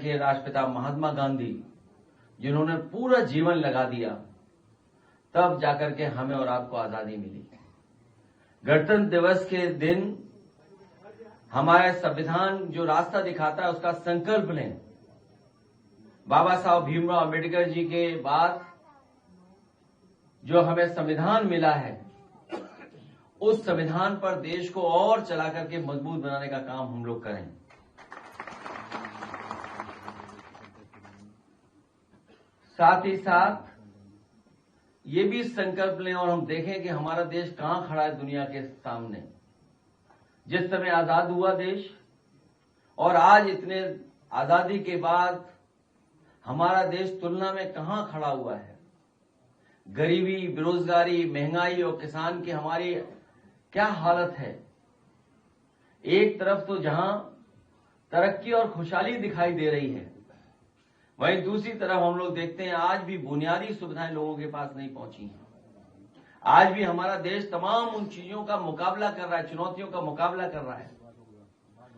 के राष्ट्रपिता महात्मा गांधी, जिन्होंने पूरा जीवन लगा दिया, तब जाकर के हमें और आपको आजादी मिली। गणतंत्र दिवस के दिन हमारा संविधान जो रास्ता दिखाता है उसका संकल्प लें। बाबा साहब भीमराव अम्बेडकर जी के बाद जो हमें संविधान मिला है, उस संविधान पर देश को और चला करके मजबूत बनाने का काम हम लोग करें। साथ ही साथ ये भी संकल्प लें और हम देखें कि हमारा देश कहां खड़ा है दुनिया के सामने। जिस समय आजाद हुआ देश और आज इतने आजादी के बाद हमारा देश तुलना में कहां खड़ा हुआ है। गरीबी, बेरोजगारी, महंगाई और किसान की हमारी क्या हालत है। एक तरफ तो जहां तरक्की और खुशहाली दिखाई दे रही है, वहीं दूसरी तरफ हम लोग देखते हैं आज भी बुनियादी सुविधाएं लोगों के पास नहीं पहुंची हैं। आज भी हमारा देश तमाम उन चीजों का मुकाबला कर रहा है, चुनौतियों का मुकाबला कर रहा है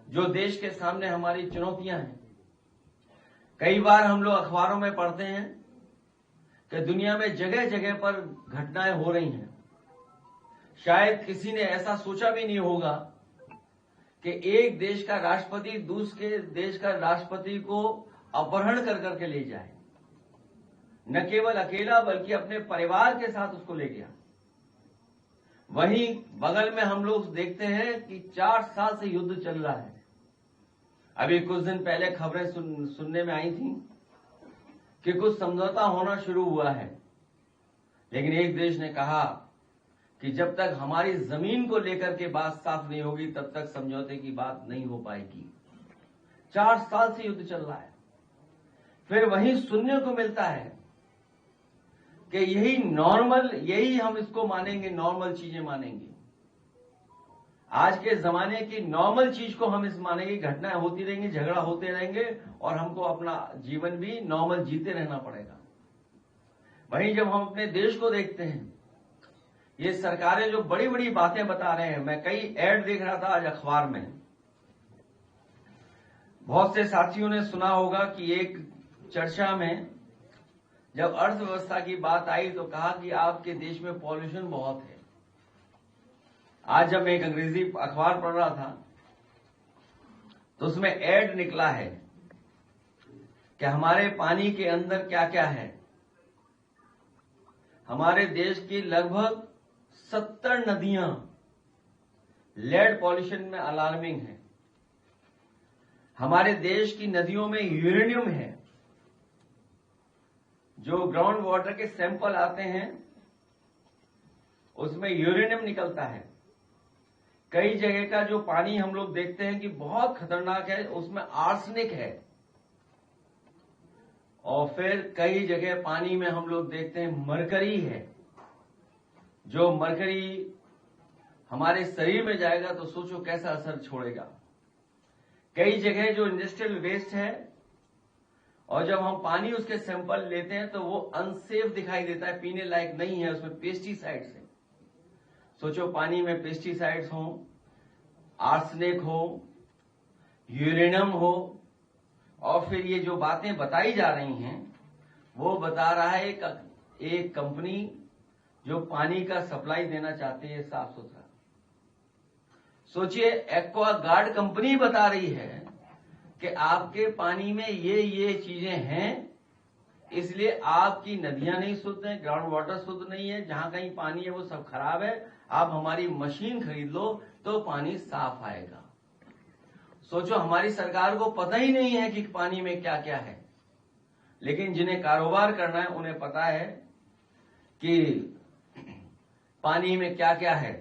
जो देश के सामने हमारी चुनौतियां हैं। कई बार हम लोग अखबारों में पढ़ते हैं कि दुनिया में जगह जगह पर घटनाएं हो रही हैं। शायद किसी ने ऐसा सोचा भी नहीं होगा कि एक देश का राष्ट्रपति दूसरे देश का राष्ट्रपति को अपहरण कर करके ले जाए। न केवल अकेला बल्कि अपने परिवार के साथ उसको ले गया। वहीं बगल में हम लोग देखते हैं कि 4 साल से युद्ध चल रहा है। अभी कुछ दिन पहले खबरें सुनने में आई थी कि कुछ समझौता होना शुरू हुआ है, लेकिन एक देश ने कहा कि जब तक हमारी जमीन को लेकर के बात साफ नहीं होगी तब तक समझौते की बात नहीं हो पाएगी। 4 साल से युद्ध चल रहा है। फिर वहीं सुनने को मिलता है कि यही हम इसको मानेंगे, नॉर्मल चीजें मानेंगे। आज के जमाने की नॉर्मल चीज को हम इस मानेंगे, घटनाएं होती रहेंगी, झगड़ा होते रहेंगे और हमको अपना जीवन भी नॉर्मल जीते रहना पड़ेगा। वहीं जब हम अपने देश को देखते हैं, ये सरकारें जो बड़ी बड़ी बातें बता रहे हैं, मैं कई ऐड देख रहा था आज अखबार में। बहुत से साथियों ने सुना होगा कि एक चर्चा में जब अर्थव्यवस्था की बात आई तो कहा कि आपके देश में पॉल्यूशन बहुत है। आज जब मैं एक अंग्रेजी अखबार पढ़ रहा था तो उसमें ऐड निकला है कि हमारे पानी के अंदर क्या क्या है। हमारे देश की लगभग 70 नदियां लेड पॉल्यूशन में अलार्मिंग है। हमारे देश की नदियों में यूरेनियम है। जो ग्राउंड वाटर के सैंपल आते हैं उसमें यूरेनियम निकलता है। कई जगह का जो पानी हम लोग देखते हैं कि बहुत खतरनाक है, उसमें आर्सेनिक है। और फिर कई जगह पानी में हम लोग देखते हैं मरकरी है। जो मरकरी हमारे शरीर में जाएगा तो सोचो कैसा असर छोड़ेगा। कई जगह जो इंडस्ट्रियल वेस्ट है और जब हम पानी उसके सैंपल लेते हैं तो वो अनसेफ दिखाई देता है, पीने लायक नहीं है, उसमें पेस्टिसाइड्स है। सोचो पानी में पेस्टिसाइड्स हो, आर्सेनिक हो, यूरेनियम हो, और फिर ये जो बातें बताई जा रही हैं वो बता रहा है एक कंपनी जो पानी का सप्लाई देना चाहती है साफ सुथरा। सोचिए एक्वागार्ड कंपनी बता रही है कि आपके पानी में ये चीजें हैं, इसलिए आपकी नदियां नहीं शुद्ध हैं, ग्राउंड वाटर शुद्ध नहीं है, जहां कहीं पानी है वो सब खराब है, आप हमारी मशीन खरीद लो तो पानी साफ आएगा। सोचो हमारी सरकार को पता ही नहीं है कि पानी में क्या क्या है, लेकिन जिन्हें कारोबार करना है उन्हें पता है कि पानी में क्या क्या है।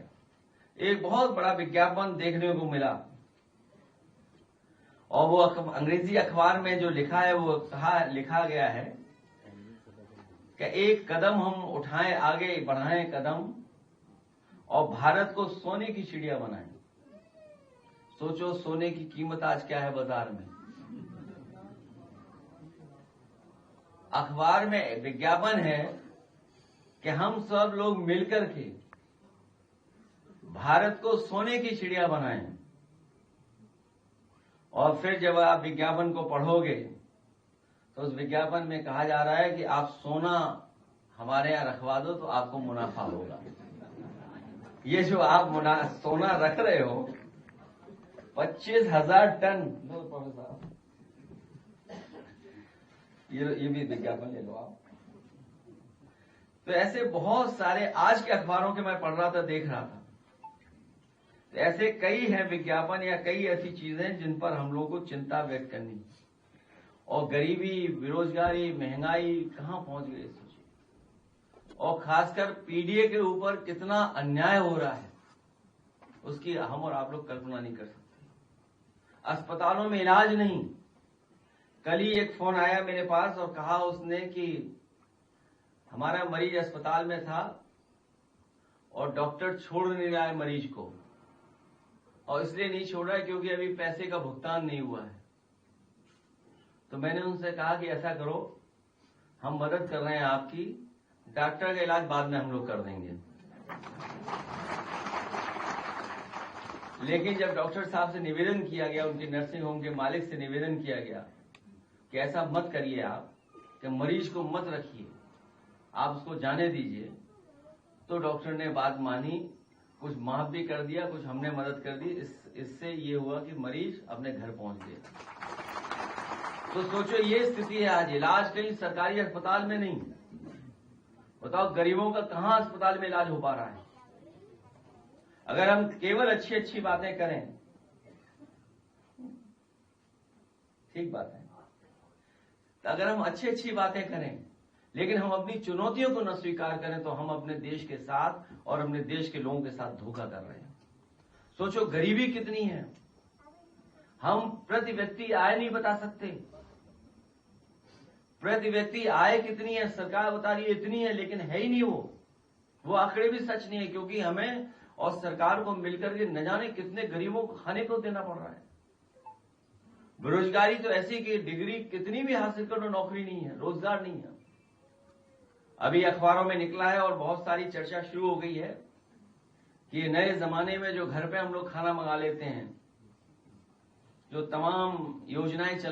एक बहुत बड़ा विज्ञापन देखने को मिला और वो अंग्रेजी अखबार में जो लिखा है वो लिखा गया है कि एक कदम हम उठाएं, आगे बढ़ाएं कदम और भारत को सोने की चिड़िया बनाएं। सोचो सोने की कीमत आज क्या है बाजार में। अखबार में विज्ञापन है कि हम सब लोग मिलकर के भारत को सोने की चिड़िया बनाएं। और फिर जब आप विज्ञापन को पढ़ोगे तो उस विज्ञापन में कहा जा रहा है कि आप सोना हमारे यहाँ रखवा दो तो आपको मुनाफा होगा। ये जो आप सोना रख रहे हो 25,000 टन, ये भी विज्ञापन ले लो आप। तो ऐसे बहुत सारे आज के अखबारों के मैं पढ़ रहा था, देख रहा था, तो ऐसे कई हैं विज्ञापन या कई ऐसी चीजें जिन पर हम लोगों को चिंता व्यक्त करनी। और गरीबी, बेरोजगारी, महंगाई कहां पहुंच गई सोचिए। और खासकर पीडीए के ऊपर कितना अन्याय हो रहा है उसकी हम और आप लोग कल्पना नहीं कर सकते। अस्पतालों में इलाज नहीं। कल ही एक फोन आया मेरे पास और कहा उसने कि हमारा मरीज अस्पताल में था और डॉक्टर छोड़ नहीं रहा है मरीज को, और इसलिए नहीं छोड़ रहा है क्योंकि अभी पैसे का भुगतान नहीं हुआ है। तो मैंने उनसे कहा कि ऐसा करो, हम मदद कर रहे हैं आपकी, डॉक्टर का इलाज बाद में हम लोग कर देंगे। लेकिन जब डॉक्टर साहब से निवेदन किया गया, उनके नर्सिंग होम के मालिक से निवेदन किया गया कि ऐसा मत करिए आप, कि मरीज को मत रखिए, आप उसको जाने दीजिए, तो डॉक्टर ने बात मानी, कुछ माफ भी कर दिया, कुछ हमने मदद कर दी। इससे ये हुआ कि मरीज अपने घर पहुंच गए। तो सोचो ये स्थिति है आज। इलाज कहीं सरकारी अस्पताल में नहीं। बताओ गरीबों का कहां अस्पताल में इलाज हो पा रहा है। अगर हम केवल अच्छी अच्छी बातें करें, ठीक बात है, तो अगर हम अच्छी अच्छी बातें करें लेकिन हम अपनी चुनौतियों को न स्वीकार करें, तो हम अपने देश के साथ और अपने देश के लोगों के साथ धोखा कर रहे हैं। सोचो गरीबी कितनी है। हम प्रति व्यक्ति आय नहीं बता सकते। प्रति व्यक्ति आय कितनी है सरकार बता रही है इतनी है, लेकिन है ही नहीं वो आंकड़े भी सच नहीं है, क्योंकि हमें और सरकार को मिलकर के न जाने कितने गरीबों को खाने को देना पड़ रहा है। बेरोजगारी तो ऐसी कि डिग्री कितनी भी हासिल करो, नौकरी नहीं है, रोजगार नहीं है। अभी अखबारों में निकला है और बहुत सारी चर्चा शुरू हो गई है कि नए जमाने में जो घर पे हम लोग खाना मंगा लेते हैं, जो तमाम योजनाएं चल